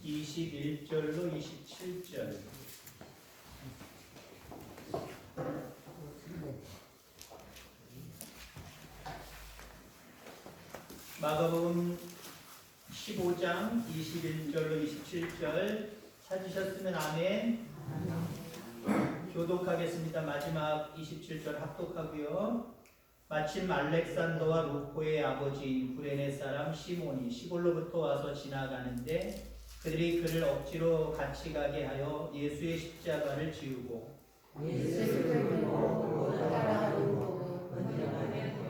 21절로 27절. 마가복음 15장 21절로 27절 찾으셨으면 아멘. 교독하겠습니다. 마지막 27절 합독하고요. 마침 알렉산더와 루포의 아버지인 구레네 사람 시몬이 시골로부터 와서 지나가는데 그들이 그를 억지로 같이 가게 하여 예수의 십자가를 지우고 예수를 끌고 따라가고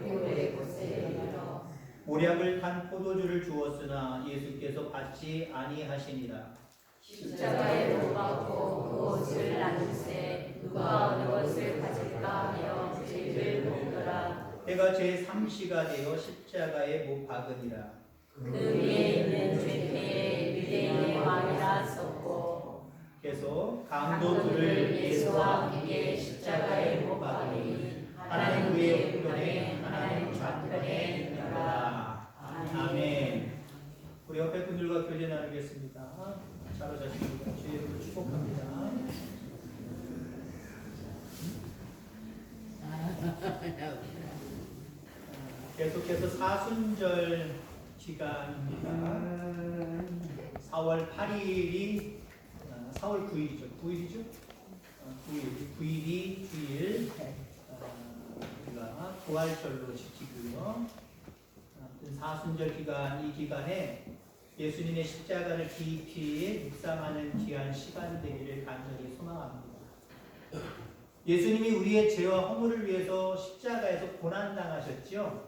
고요의 곳에 이르러 모략을 탄 포도주를 주었으나 예수께서 받지 아니하시니라. 십자가에 못 박고 그 옷을 나누세 누가 어느 것을 가질까 하며 죄를 묻더라. 해가 제3시가 되어 십자가에 못 박으니라. 그 위에 있는 죄패에 유대인의 왕이라 썼고 계속 강도 둘을 예수와 함께 십자가에 못 박으니 하나는 그의 우편에 하나는 좌편에 있느니라. 아멘. 우리 옆에 분들과 교제 나누겠습니다. 자로자십니다. 주의 이름으로 축복합니다. 계속해서 사순절 기간입니다. 4월 8일이 4월 9일이죠. 9일이죠? 9일이 주일 우리가 부활절로 지키고요. 사순절 기간, 이 기간에 예수님의 십자가를 깊이 묵상하는 귀한 시간 되기를 간절히 소망합니다. 예수님이 우리의 죄와 허물을 위해서 십자가에서 고난당하셨죠.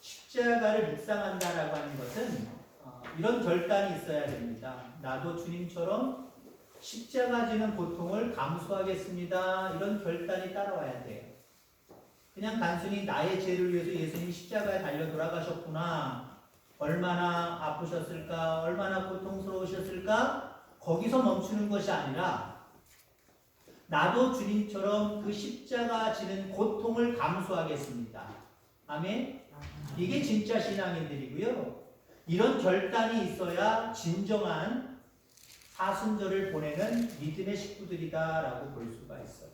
십자가를 묵상한다라고 하는 것은 이런 결단이 있어야 됩니다. 나도 주님처럼 십자가 지는 고통을 감수하겠습니다. 이런 결단이 따라와야 돼요. 그냥 단순히 나의 죄를 위해서 예수님이 십자가에 달려 돌아가셨구나, 얼마나 아프셨을까, 얼마나 고통스러우셨을까, 거기서 멈추는 것이 아니라 나도 주님처럼 그 십자가 지는 고통을 감수하겠습니다. 아멘? 이게 진짜 신앙인들이고요. 이런 결단이 있어야 진정한 사순절을 보내는 믿음의 식구들이다라고 볼 수가 있어요.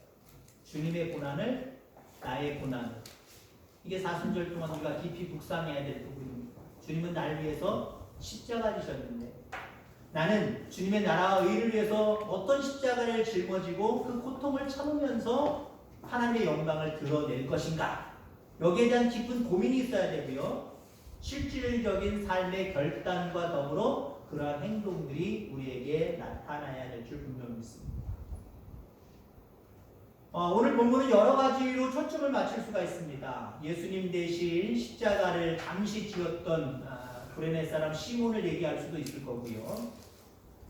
주님의 고난을 나의 고난, 이게 사순절 동안 우리가 깊이 묵상해야 될 부분입니다. 주님은 나를 위해서 십자가 지셨는데 나는 주님의 나라와 의를 위해서 어떤 십자가를 짊어지고 그 고통을 참으면서 하나님의 영광을 드러낼 것인가, 여기에 대한 깊은 고민이 있어야 되고요. 실질적인 삶의 결단과 더불어 그러한 행동들이 우리에게 나타나야 될 줄 분명히 믿습니다. 오늘 본문은 여러 가지로 초점을 맞출 수가 있습니다. 예수님 대신 십자가를 잠시 지었던 구레네 사람 시몬을 얘기할 수도 있을 거고요.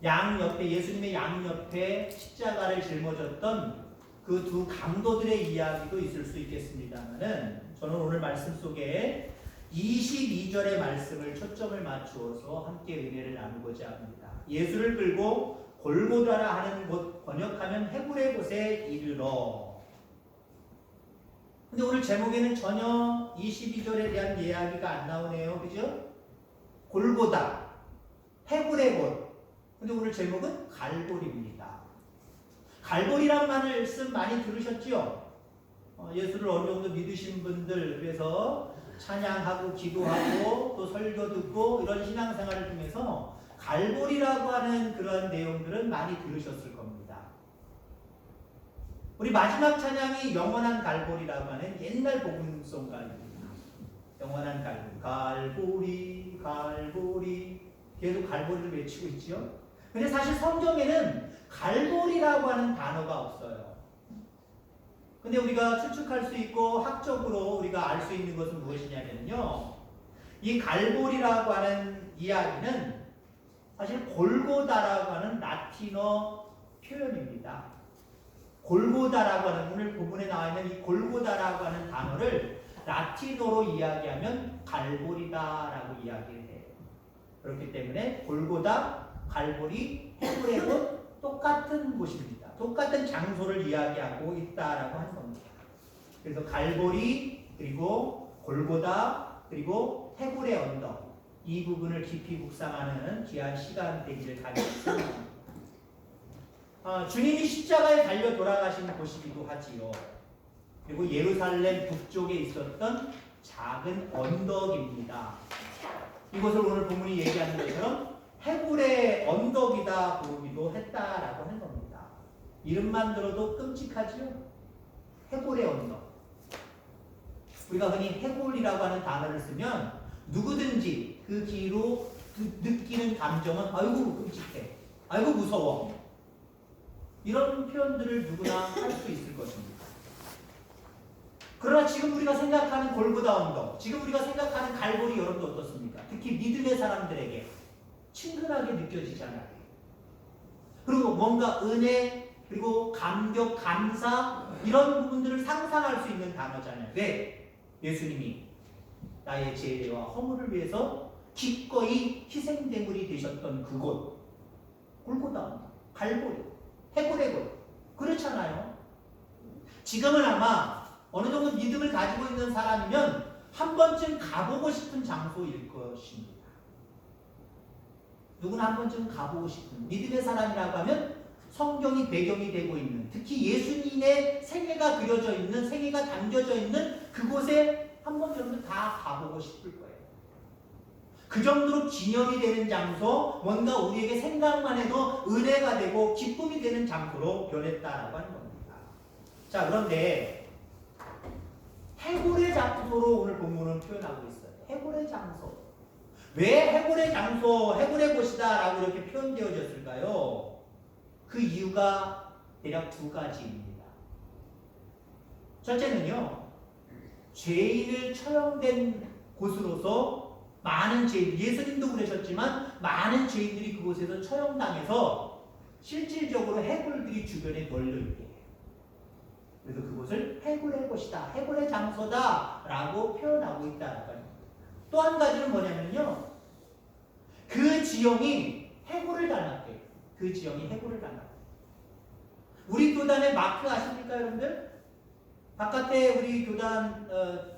양 옆에, 예수님의 양 옆에 십자가를 짊어졌던 그 두 강도들의 이야기도 있을 수 있겠습니다만은 저는 오늘 말씀 속에 22절의 말씀을 초점을 맞추어서 함께 은혜를 나누고자 합니다. 예수를 끌고 골고다라 하는 곳, 번역하면 헤브레 곳에 이르러. 근데 오늘 제목에는 전혀 22절에 대한 이야기가 안 나오네요. 그죠? 골고다, 헤브레 곳. 근데 오늘 제목은 갈보리입니다. 갈보리라는 말씀 많이 들으셨죠? 예수를 어느 정도 믿으신 분들, 그래서 찬양하고 기도하고 또 설교 듣고 이런 신앙생활을 통해서 갈보리라고 하는 그런 내용들은 많이 들으셨을 겁니다. 우리 마지막 찬양이 영원한 갈보리라고 하는 옛날 복음송가입니다. 영원한 갈보리, 갈보리, 갈보리, 계속 갈보리를 외치고 있죠. 근데 사실 성경에는 갈보리라고 하는 단어가 없어요. 근데 우리가 추측할 수 있고 학적으로 우리가 알 수 있는 것은 무엇이냐면요, 이 갈보리라고 하는 이야기는 사실 골고다라고 하는 라틴어 표현입니다. 골고다라고 하는, 오늘 본문에 나와 있는 이 골고다라고 하는 단어를 라틴어로 이야기하면 갈보리다라고 이야기를 해요. 그렇기 때문에 골고다, 갈보리, 헤브레도 똑같은 곳입니다. 똑같은 장소를 이야기하고 있다라고 하는 겁니다. 그래서 갈보리, 그리고 골고다, 그리고 헤브레 언덕, 이 부분을 깊이 묵상하는 귀한 시간 되기를 간절히 주님이 십자가에 달려 돌아가신 곳이기도 하지요. 그리고 예루살렘 북쪽에 있었던 작은 언덕입니다. 이것을 오늘 본문이 얘기하는 것처럼 해굴의 언덕이다 부르기도 했다라고 하는 겁니다. 이름만 들어도 끔찍하지요. 해골의 언덕. 우리가 흔히 해골이라고 하는 단어를 쓰면 누구든지 그 뒤로 느끼는 감정은 아이고 끔찍해, 아이고 무서워, 이런 표현들을 누구나 할 수 있을 것입니다. 그러나 지금 우리가 생각하는 골고다 언덕, 지금 우리가 생각하는 갈보리 여러분도 어떻습니까? 특히 믿음의 사람들에게 친근하게 느껴지잖아요. 그리고 뭔가 은혜, 그리고 감격, 감사, 이런 부분들을 상상할 수 있는 단어잖아요. 왜? 예수님이 나의 죄와 허물을 위해서 기꺼이 희생제물이 되셨던 그곳, 골고다, 갈보리, 해골의 곳, 그렇잖아요. 지금은 아마 어느 정도 믿음을 가지고 있는 사람이면 한 번쯤 가보고 싶은 장소일 것입니다. 누구나 한 번쯤 가보고 싶은 믿음의 사람이라고 하면 성경이 배경이 되고 있는, 특히 예수님의 생애가 그려져 있는, 생애가 담겨져 있는 그곳에 한 번 정도 다 가보고 싶을 거예요. 그 정도로 기념이 되는 장소, 뭔가 우리에게 생각만 해도 은혜가 되고 기쁨이 되는 장소로 변했다라고 하는 겁니다. 자, 그런데 해골의 장소로 오늘 본문은 표현하고 있어요. 해골의 장소. 왜 해골의 장소, 해골의 곳이다 라고 이렇게 표현되어졌을까요? 그 이유가 대략 두 가지입니다. 첫째는요, 죄인을 처형된 곳으로서 많은 죄인, 예수님도 그러셨지만 많은 죄인들이 그곳에서 처형당해서 실질적으로 해골들이 주변에 널려있게 해요. 그래서 그곳을 해골의 곳이다, 해골의 장소다 라고 표현하고 있다라고 합니다. 또 한 가지는 뭐냐면요, 그 지형이 해골을 닮았대요. 그 지형이 해골을 닮았대요. 우리 교단의 마크 아십니까, 여러분들? 바깥에 우리 교단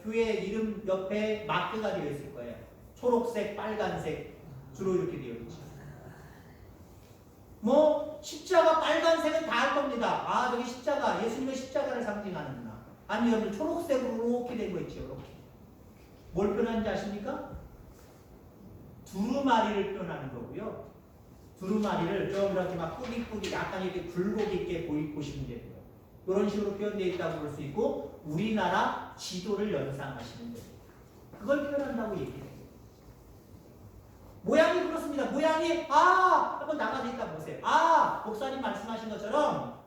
교회 이름 옆에 마크가 되어 있을 거예요. 초록색, 빨간색 주로 이렇게 되어 있죠. 뭐 십자가 빨간색은 다 알 겁니다. 아, 저기 십자가, 예수님의 십자가를 상징하는구나. 아니, 여러분 초록색으로 이렇게 된 거 있죠. 이렇게. 뭘 표현하는지 아십니까? 두루마리를 표현하는 거고요. 두루마리를 좀 이렇게 막 뿌깃뿌깃 약간 이렇게 굴곡 있게 보시면 돼요. 이런 식으로 표현되어 있다고 볼 수 있고, 우리나라 지도를 연상하시면 됩니다. 그걸 표현한다고 얘기해요. 모양이 그렇습니다. 모양이 한번 나가서 있다 보세요. 목사님 말씀하신 것처럼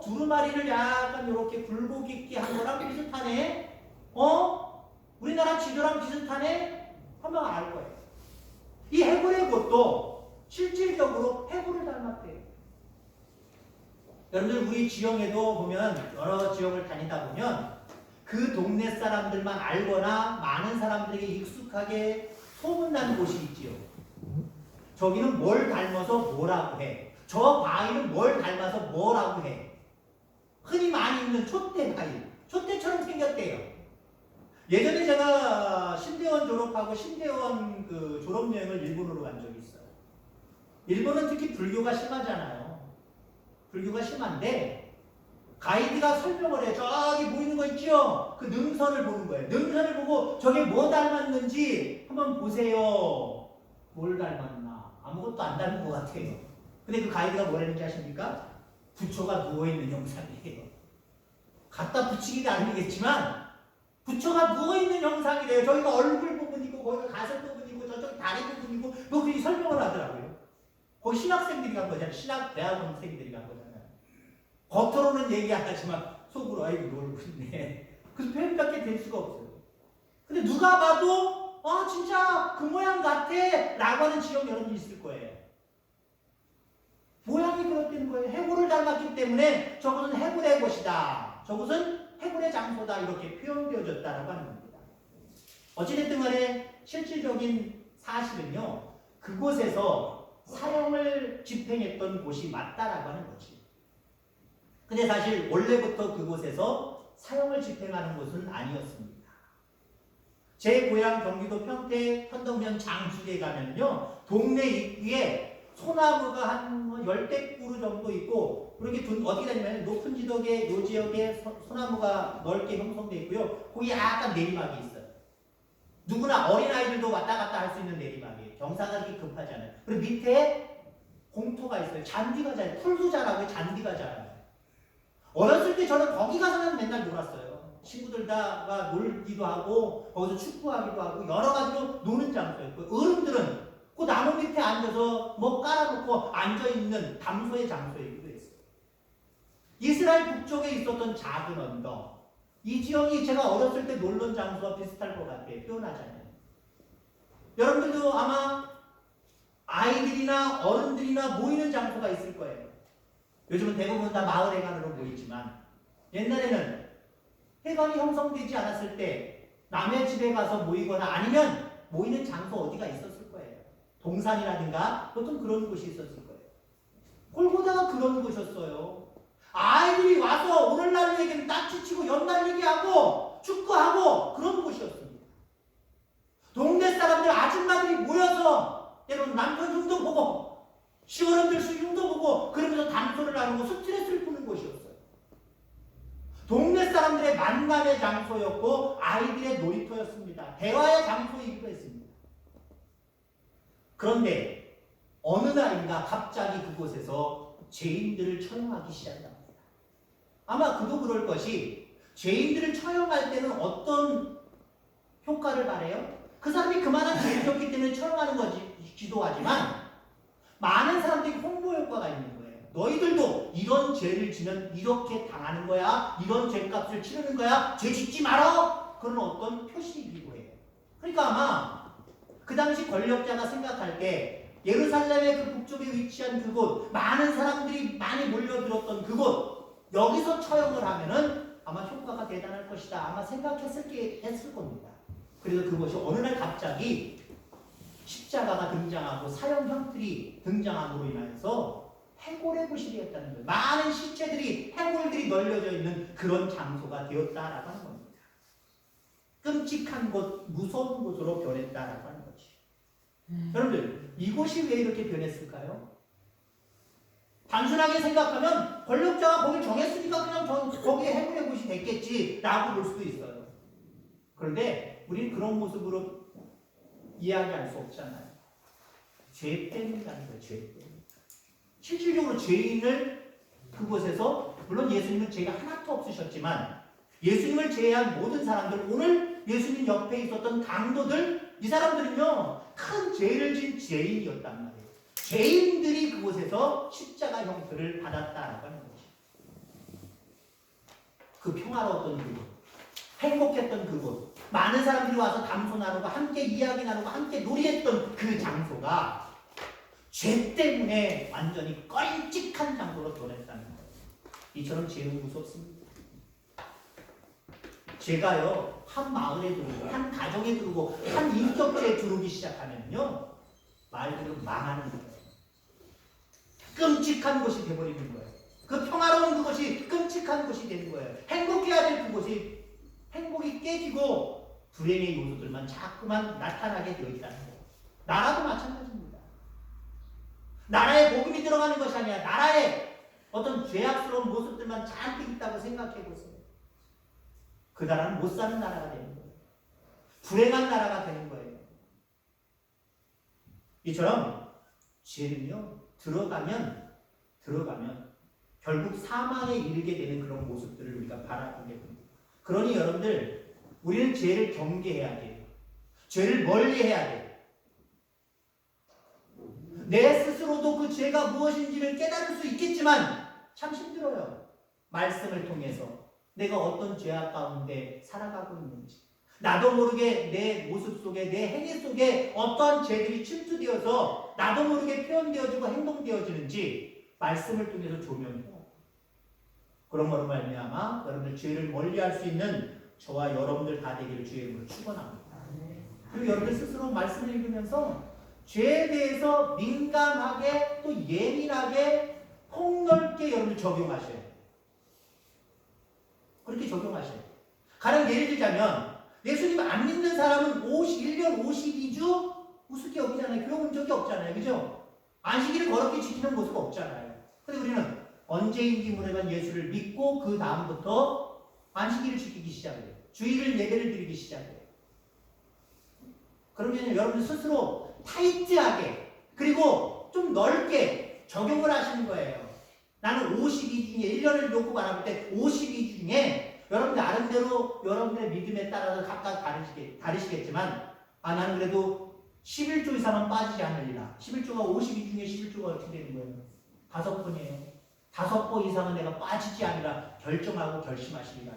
두루마리를 약간 이렇게 굴곡 있게 한 거랑 비슷하네. 우리나라 지도랑 비슷하네. 한번 알 거예요. 이 해골의 곳도 실질적으로 해골을 닮았대요. 여러분들 우리 지역에도 보면, 여러 지역을 다니다 보면 그 동네 사람들만 알거나 많은 사람들에게 익숙하게 소문난 곳이 있지요. 저기는 뭘 닮아서 뭐라고 해. 저 바위는 뭘 닮아서 뭐라고 해. 흔히 많이 있는 촛대 바위. 촛대처럼 생겼대요. 예전에 제가 신대원 졸업하고 신대원 그 졸업여행을 일본으로 간 적이 있어요. 일본은 특히 불교가 심하잖아요. 불교가 심한데 가이드가 설명을 해. 저기 보이는 거 있죠? 그 능선을 보는 거예요. 능선을 보고 저게 뭐 닮았는지 한번 보세요. 뭘 닮았나? 아무것도 안 닮은 것 같아요. 근데 그 가이드가 뭐라는지 아십니까? 부처가 누워있는 형상이에요. 갖다 붙이기도 아니겠지만 부처가 누워있는 형상이래요. 저기가 얼굴 부분이고 거기가 가슴 부분이고 저쪽 다리 부분이고 뭐 그렇게 설명을 하더라고요. 거기 신학생들이 간 거잖아요. 신학 대학원생들이 간 거잖아요. 겉으로는 얘기 안 하지만 속으로 아이고 놀고 있네. 그래서 표현밖에 될 수가 없어요. 근데 누가 봐도 진짜 그 모양 같아 라고 하는 지역 여러분이 있을 거예요. 모양이 그렇다는 거예요. 해골을 닮았기 때문에 저것은 해골의 곳이다, 저것은 해골의 장소다, 이렇게 표현되어졌다라고 하는 겁니다. 어찌됐든 간에 실질적인 사실은요, 그곳에서 사형을 집행했던 곳이 맞다라고 하는 거지. 근데 사실 원래부터 그곳에서 사형을 집행하는 곳은 아니었습니다. 제 고향 경기도 평택 편덕면 장수리에 가면요, 동네 입구에 소나무가 한 10대그루 정도 있고, 그렇게 어디 다니면 높은 지덕에 요 지역에 소나무가 넓게 형성되어 있고요. 거기 약간 내리막이 있어요. 누구나 어린아이들도 왔다 갔다 할 수 있는 내리막이에요. 경사가 그렇게 급하지 않아요. 그리고 밑에 공터가 있어요. 잔디가 자라요. 풀도 자라고 잔디가 자라요. 어렸을 때 저는 거기 가서는 맨날 놀았어요. 친구들 다 놀기도 하고 거기서 축구하기도 하고 여러 가지로 노는 장소였고, 어른들은 그 나무 밑에 앉아서 뭐 깔아놓고 앉아있는 담소의 장소이기도 했어요. 이스라엘 북쪽에 있었던 작은 언덕, 이 지역이 제가 어렸을 때 놀던 장소와 비슷할 것 같아요. 표현하자면. 여러분들도 아마 아이들이나 어른들이나 모이는 장소가 있을 거예요. 요즘은 대부분 다 마을 회관으로 모이지만, 옛날에는 회관이 형성되지 않았을 때 남의 집에 가서 모이거나 아니면 모이는 장소 어디가 있었을 거예요. 동산이라든가 보통 그런 곳이 있었을 거예요. 골고다가 그런 곳이었어요. 아이들이 와서 오늘날 얘기는 딱지치고 연날 얘기하고 축구하고 그런 곳이었습니다. 동네 사람들 아줌마들이 모여서 때로는 남편 흉도 보고 시어른들 흉도 보고 그러면서 담소를 나누고 스트레스를 푸는 곳이었어요. 동네 사람들의 만남의 장소였고 아이들의 놀이터였습니다. 대화의 장소이기도 했습니다. 그런데 어느 날인가 갑자기 그곳에서 죄인들을 처형하기 시작합니다. 아마 그도 그럴 것이, 죄인들을 처형할 때는 어떤 효과를 바래요? 그 사람이 그만한 죄를 졌기 때문에 처형하는 거기도 하지만 많은 사람들이 홍보 효과가 있는 거예요. 너희들도 이런 죄를 지면 이렇게 당하는 거야. 이런 죄값을 치르는 거야. 죄 짓지 말어. 그런 어떤 표시이기도 해요. 그러니까 아마 그 당시 권력자가 생각할 때 예루살렘의 그 북쪽에 위치한 그곳, 많은 사람들이 많이 몰려들었던 그곳, 여기서 처형을 하면은 아마 효과가 대단할 것이다. 아마 했을 겁니다. 그래서 그것이 어느 날 갑자기 십자가가 등장하고 사형 형틀이 등장함으로 인해서 해골의 곳이 되었다는 거예요. 많은 시체들이, 해골들이 널려져 있는 그런 장소가 되었다라고 하는 겁니다. 끔찍한 곳, 무서운 곳으로 변했다라고 하는 거지. 여러분들, 이곳이 왜 이렇게 변했을까요? 단순하게 생각하면 권력자가 거길 정했으니까 그냥 거기에 해골의 곳이 됐겠지라고 볼 수도 있어요. 그런데 우리는 그런 모습으로 이야기할 수 없잖아요. 죄 때문이라는 거예요. 죄 때문에. 실질적으로 죄인을 그곳에서, 물론 예수님은 죄가 하나도 없으셨지만 예수님을 제외한 모든 사람들, 오늘 예수님 옆에 있었던 강도들, 이 사람들은요 큰 죄를 진 죄인이었단 말이에요. 죄인들이 그곳에서 십자가 형태를 받았다라고 하는 거죠. 그 평화로웠던 그곳, 행복했던 그곳, 많은 사람들이 와서 담소 나누고 함께 이야기 나누고 함께 놀이했던 그 장소가 죄 때문에 완전히 껄찍한 장소로 변했다는 거예요. 이처럼 죄는 무섭습니다. 죄가요 한 마을에 들어오고 한 가정에 들어오고 한 인격체에 들어오기 시작하면요 말 그대로 망하는 거예요. 끔찍한 곳이 되어버리는 거예요. 그 평화로운 그곳이 끔찍한 곳이 되는 거예요. 행복해야 될 그곳이 행복이 깨지고 불행의 요소들만 자꾸만 나타나게 되어 있다는 거예요. 나라도 마찬가지입니다. 나라에 복음이 들어가는 것이 아니라 나라에 어떤 죄악스러운 모습들만 잔뜩 있다고 생각해 보세요. 그 나라는 못 사는 나라가 되는 거예요. 불행한 나라가 되는 거예요. 이처럼 죄는요 들어가면 결국 사망에 이르게 되는 그런 모습들을 우리가 바라보게 됩니다. 그러니 여러분들, 우리는 죄를 경계해야 돼요. 죄를 멀리해야 돼요. 내 스스로도 그 죄가 무엇인지를 깨달을 수 있겠지만 참 힘들어요. 말씀을 통해서 내가 어떤 죄악 가운데 살아가고 있는지, 나도 모르게 내 모습 속에, 내 행위 속에 어떠한 죄들이 침투되어서 나도 모르게 표현되어지고 행동되어지는지 말씀을 통해서 조명해요. 그런 거로 말미암아 여러분들 죄를 멀리할 수 있는 저와 여러분들 다 되기를 주의 이름으로 축원합니다. 그리고 여러분들 스스로 말씀을 읽으면서 죄에 대해서 민감하게 또 예민하게 폭넓게 여러분들 적용하셔야 돼요. 그렇게 적용하셔야 돼요. 가령 예를 들자면 예수님 안 믿는 사람은 1년 52주 우습게 여기잖아요. 교회 온 적이 없잖아요. 그죠? 안식일을 거룩히 지키는 모습 없잖아요. 근데 우리는 언제인지 모르면 예수를 믿고 그 다음부터 안식일을 지키기 시작해요. 주일을 예배를 드리기 시작해요. 그러면 여러분 스스로 타이트하게 그리고 좀 넓게 적용을 하시는 거예요. 나는 52주 중에 1년을 놓고 바라볼 때 52주 중에 여러분 나름대로 여러분의 믿음에 따라서 각각 다르시겠지만 나는 그래도 11조 이상은 빠지지 않으리라. 11조가 52주 중에 11조가 어떻게 되는 거예요? 5번이에요. 5번 이상은 내가 빠지지 않으라 결정하고 결심하시리라.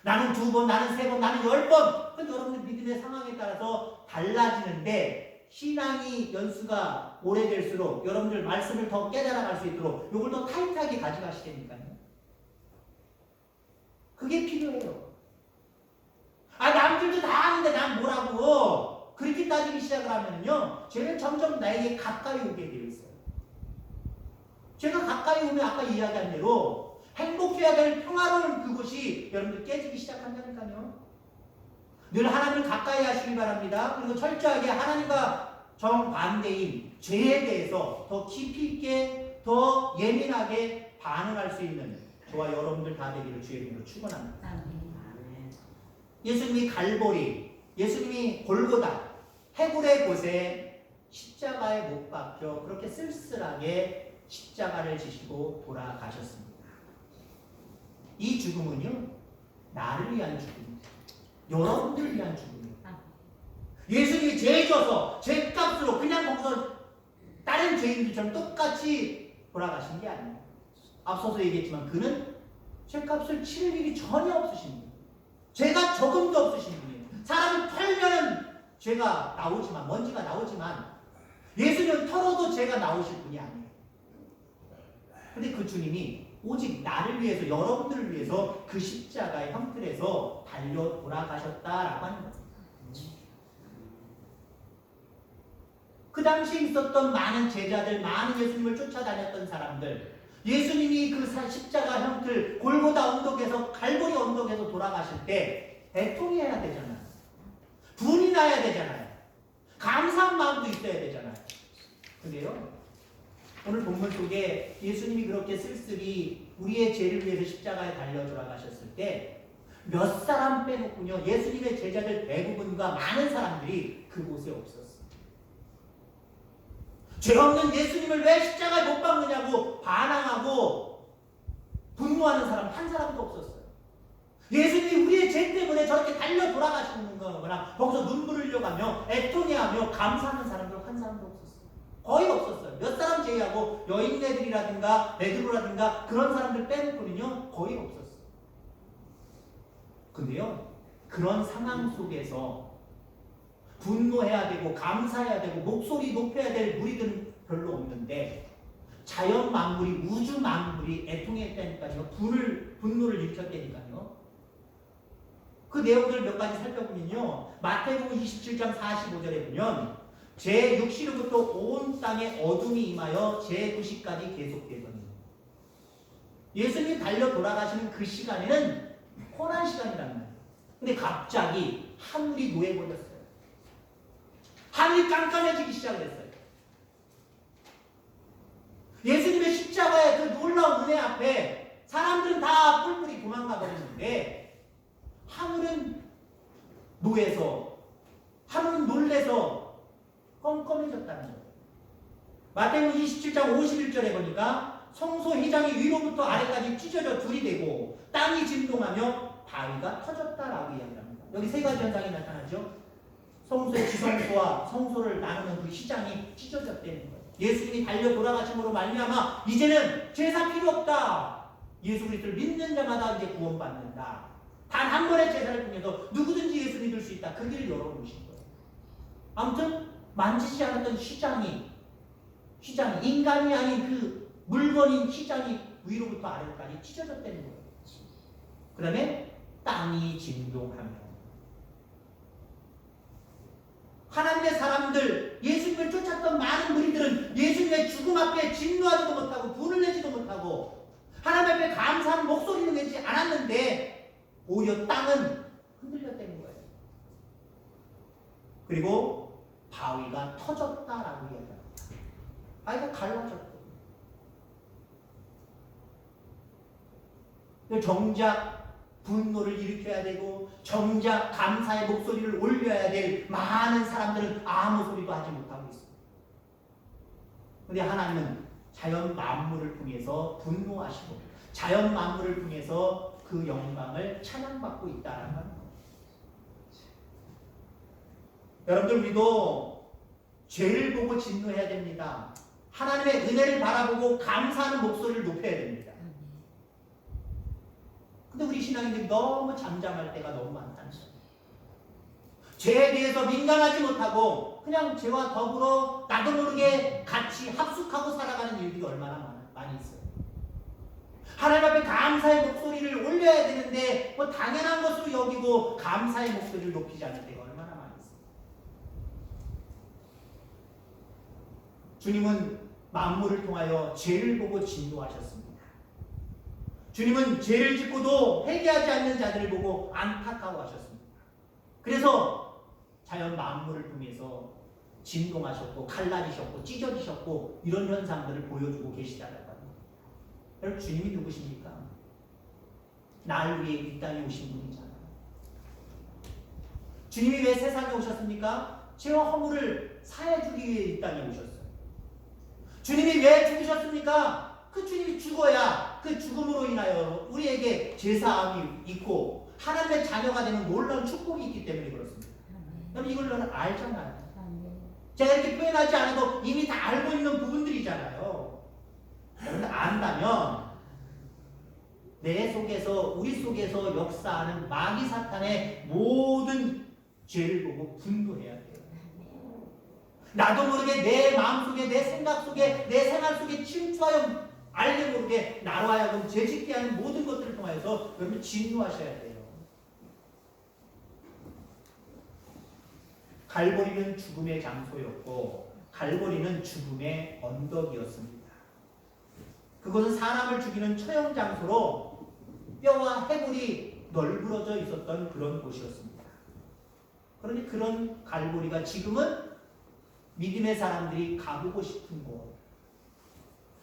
나는 2번, 나는 3번, 나는 10번. 그건 여러분의 믿음의 상황에 따라서 달라지는데 신앙이 연수가 오래될수록 여러분들 말씀을 더 깨달아갈 수 있도록 이걸 더 타이트하게 가져가시겠니까요. 그게 필요해요. 남들도 다 아는데 난 뭐라고 그렇게 따지기 시작을 하면요 쟤는 점점 나에게 가까이 오게 되어 있어요. 제가 가까이 오면 아까 이야기한 대로 행복해야 될 평화로운 그것이 여러분들 깨지기 시작한다니까요. 늘 하나님을 가까이 하시기 바랍니다. 그리고 철저하게 하나님과 정반대인 죄에 대해서 더 깊이 있게 더 예민하게 반응할 수 있는 저와 여러분들 다 되기를 주의 이름으로 축원합니다. 예수님이 갈보리, 예수님이 골고다, 해굴의 곳에 십자가에 못 박혀 그렇게 쓸쓸하게 십자가를 지시고 돌아가셨습니다. 이 죽음은요 나를 위한 죽음입니다. 여러분들을 위한 죽음입니다. 예수님이 죄 져서 죄값으로 그냥 거기서 다른 죄인들처럼 똑같이 돌아가신 게 아니에요. 앞서서 얘기했지만 그는 죄값을 치를 일이 전혀 없으신 분이에요. 죄가 조금도 없으신 분이에요. 사람을 털면 죄가 나오지만 먼지가 나오지만 예수님은 털어도 죄가 나오실 분이 아니에요. 근데 그 주님이 오직 나를 위해서 여러분들을 위해서 그 십자가의 형틀에서 달려 돌아가셨다라고 하는 겁니다. 그 당시에 있었던 많은 제자들, 많은 예수님을 쫓아다녔던 사람들, 예수님이 그 십자가 형틀 골고다 언덕에서 갈보리 언덕에서 돌아가실 때 애통해야 되잖아요. 분이 나야 되잖아요. 감사한 마음도 있어야 되잖아요. 근데요 오늘 본문 속에 예수님이 그렇게 쓸쓸히 우리의 죄를 위해서 십자가에 달려 돌아가셨을 때 몇 사람 빼놓고요 예수님의 제자들 대부분과 많은 사람들이 그곳에 없었어요. 죄 없는 예수님을 왜 십자가에 못 박느냐고 반항하고 분노하는 사람 한 사람도 없었어요. 예수님이 우리의 죄 때문에 저렇게 달려 돌아가시는 거거나 거기서 눈물 흘려가며 애통해하며 감사하는 사람들 한 사람도 없었어요. 거의 없었어요. 몇 사람 제외하고 여인네들이라든가 베드로라든가 그런 사람들 빼놓고는요 거의 없었어요. 근데요 그런 상황 속에서 분노해야 되고 감사해야 되고 목소리 높여야 될 무리들은 별로 없는데 자연 만물이 우주 만물이 애통했다니까요. 분노를 일으켰다니까요. 그 내용들 몇 가지 살펴보면요 마태복음 27장 45절에 보면 제6시로부터 온 땅에 어둠이 임하여 제9시까지 계속되더니 예수님이 달려 돌아가시는 그 시간에는 혼한 시간이란 말이에요. 근데 갑자기 하늘이 노해버렸어요. 하늘이 깜깜해지기 시작했어요. 예수님의 십자가의 그 놀라운 은혜 앞에 사람들은 다 뿔뿔이 도망가 버렸는데 하늘은 노해서 하늘은 놀래서 껌껌해졌다는 거예요. 마태복음 27장 51절에 보니까 성소 휘장이 위로부터 아래까지 찢어져 둘이 되고 땅이 진동하며 바위가 터졌다라고 이야기합니다. 여기 세 가지 현상이 나타나죠. 성소의 지성소와 성소를 나누는 그 휘장이 찢어졌다는 거예요. 예수님이 달려 돌아가심으로 말미암아 이제는 제사 필요 없다. 예수 그리스도를 믿는 자마다 이제 구원받는다. 단 한 번의 제사를 통해서 누구든지 예수 믿을 수 있다. 그 길을 열어놓으신 거예요. 아무튼 만지지 않았던 휘장이 인간이 아닌 그 물건인 휘장이 위로부터 아래까지 찢어졌다는 거예요. 그 다음에 땅이 진동하며 하나님의 사람들, 예수님을 쫓았던 많은 무리들은 예수님의 죽음 앞에 진노하지도 못하고 분을 내지도 못하고 하나님 앞에 감사하는 목소리를 내지 않았는데 오히려 땅은 흔들렸다는 거예요. 그리고 바위가 터졌다라고 이야기합니다. 바위가 갈라졌고. 정작 분노를 일으켜야 되고 정작 감사의 목소리를 올려야 될 많은 사람들은 아무 소리도 하지 못하고 있습니다. 그런데 하나님은 자연 만물을 통해서 분노하시고 자연 만물을 통해서 그 영광을 찬양받고 있다는 겁니다. 여러분들, 우리도 죄를 보고 진노해야 됩니다. 하나님의 은혜를 바라보고 감사하는 목소리를 높여야 됩니다. 근데 우리 신앙인들이 너무 잠잠할 때가 너무 많다는 거예요. 죄에 대해서 민감하지 못하고 그냥 죄와 더불어 나도 모르게 같이 합숙하고 살아가는 일들이 얼마나 많이 있어요. 하나님 앞에 감사의 목소리를 올려야 되는데 뭐 당연한 것으로 여기고 감사의 목소리를 높이지 않는 때가 얼마나 많이 있어요. 주님은 만물을 통하여 죄를 보고 진노하셨습니다. 주님은 죄를 짓고도 회개하지 않는 자들을 보고 안타까워하셨습니다. 그래서 자연 만물을 통해서 진동하셨고 갈라지셨고 찢어지셨고 이런 현상들을 보여주고 계시다는 거예요. 여러분, 주님이 누구십니까? 나를 위해 이 땅에 오신 분이잖아요. 주님이 왜 세상에 오셨습니까? 죄와 허물을 사해주기 위해 이 땅에 오셨어요. 주님이 왜 죽으셨습니까? 그 주님이 죽어야 그 죽음으로 인하여 우리에게 제사함이 있고 하나님의 자녀가 되는 놀라운 축복이 있기 때문에 그렇습니다. 그럼 이걸 너는 알잖아요. 제가 이렇게 표현하지 않아도 이미 다 알고 있는 부분들이잖아요. 그런데 안다면 내 속에서 우리 속에서 역사하는 마귀 사탄의 모든 죄를 보고 분노해야 돼요. 나도 모르게 내 마음속에 내 생각 속에 내 생활 속에 침투하여 알게 모르게 나로 하여금 죄짓게 하는 모든 것들을 통해서 여러분 진노하셔야 돼요. 갈보리는 죽음의 장소였고 갈보리는 죽음의 언덕이었습니다. 그것은 사람을 죽이는 처형 장소로 뼈와 해골이 널브러져 있었던 그런 곳이었습니다. 그런데 그런 갈보리가 지금은 믿음의 사람들이 가보고 싶은 곳,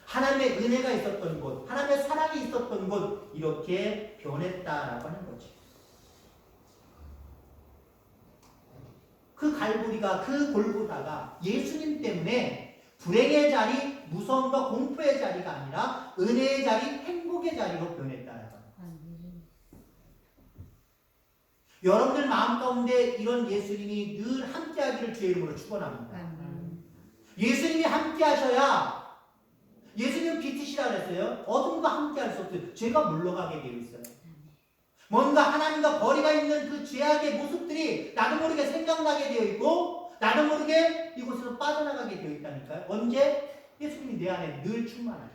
하나님의 은혜가 있었던 곳, 하나님의 사랑이 있었던 곳, 이렇게 변했다라고 하는 거죠. 그 갈보리가, 그 골고다가 예수님 때문에 불행의 자리, 무서움과 공포의 자리가 아니라 은혜의 자리, 행복의 자리로 변했다라고 합니다. 여러분들 마음 가운데 이런 예수님이 늘 함께하기를 주의 이름으로 축원합니다. 예수님이 함께하셔야, 예수님은 빛이시라 그랬어요. 어둠과 함께할 수 없어요. 죄가 물러가게 되어 있어요. 뭔가 하나님과 거리가 있는 그 죄악의 모습들이 나도 모르게 생각나게 되어 있고 나도 모르게 이곳에서 빠져나가게 되어 있다니까요. 언제? 예수님이 내 안에 늘 충만하죠.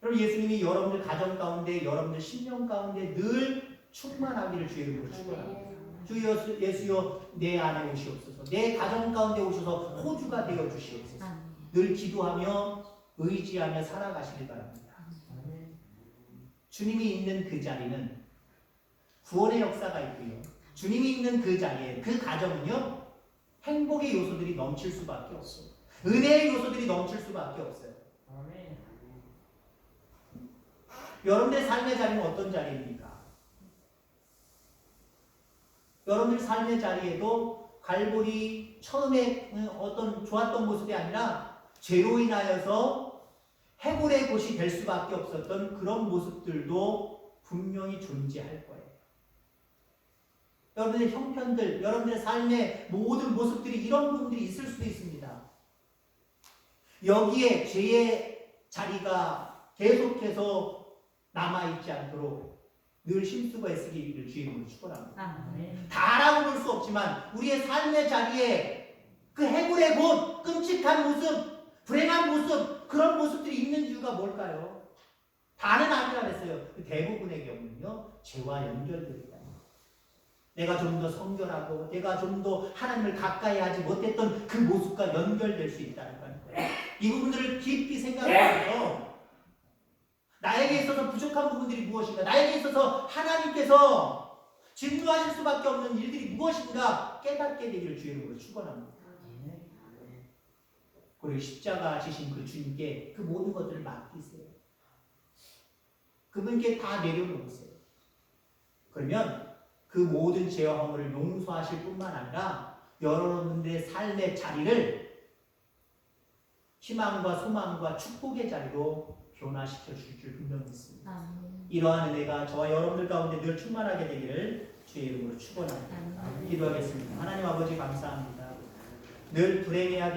여러분, 예수님이 여러분들 가정 가운데, 여러분들 심령 가운데 늘 충만하기를 주의 이름으로 축원합니다. 주 예수여 내 안에 오시옵소서. 내 가정 가운데 오셔서 호주가 되어 주시옵소서. 늘 기도하며 의지하며 살아가시길 바랍니다. 주님이 있는 그 자리는 구원의 역사가 있고요. 주님이 있는 그 자리에, 그 가정은요, 행복의 요소들이 넘칠 수밖에 없어요. 은혜의 요소들이 넘칠 수밖에 없어요. 여러분들의 삶의 자리는 어떤 자리입니까? 여러분들 삶의 자리에도 갈보리 처음에 어떤 좋았던 모습이 아니라 죄로 인하여서 해골의 곳이 될 수밖에 없었던 그런 모습들도 분명히 존재할 거예요. 여러분들의 형편들, 여러분들의 삶의 모든 모습들이 이런 부분들이 있을 수도 있습니다. 여기에 죄의 자리가 계속해서 남아있지 않도록 늘 힘쓰고 애쓰기를 주님으로 축원합니다. 다라고 볼 수 없지만 우리의 삶의 자리에 그 해골의 곳, 끔찍한 모습, 불행한 모습, 그런 모습들이 있는 이유가 뭘까요? 다는 아니라 그랬어요. 대부분의 경우는요, 죄와 연결되어 있다. 내가 좀 더 성결하고 내가 좀 더 하나님을 가까이 하지 못했던 그 모습과 연결될 수 있다는 거예요. 이 부분들을 깊이 생각하면서 나에게 있어서 부족한 부분들이 무엇인가? 나에게 있어서 하나님께서 진노하실 수밖에 없는 일들이 무엇인가 깨닫게 되기를 주의 이름으로 축원합니다. 그리고 십자가 지신 그 주님께 그 모든 것들을 맡기세요. 그분께 다 내려놓으세요. 그러면 그 모든 죄와 허물을 용서하실 뿐만 아니라 여러분들의 삶의 자리를 희망과 소망과 축복의 자리로 변화시켜 주실 줄 분명히 믿습니다. 이러한 은혜가 저와 여러분들 가운데 늘 충만하게 되기를 주의 이름으로 축원합니다. 기도하겠습니다. 하나님 아버지 감사합니다. 늘 불행해야 되고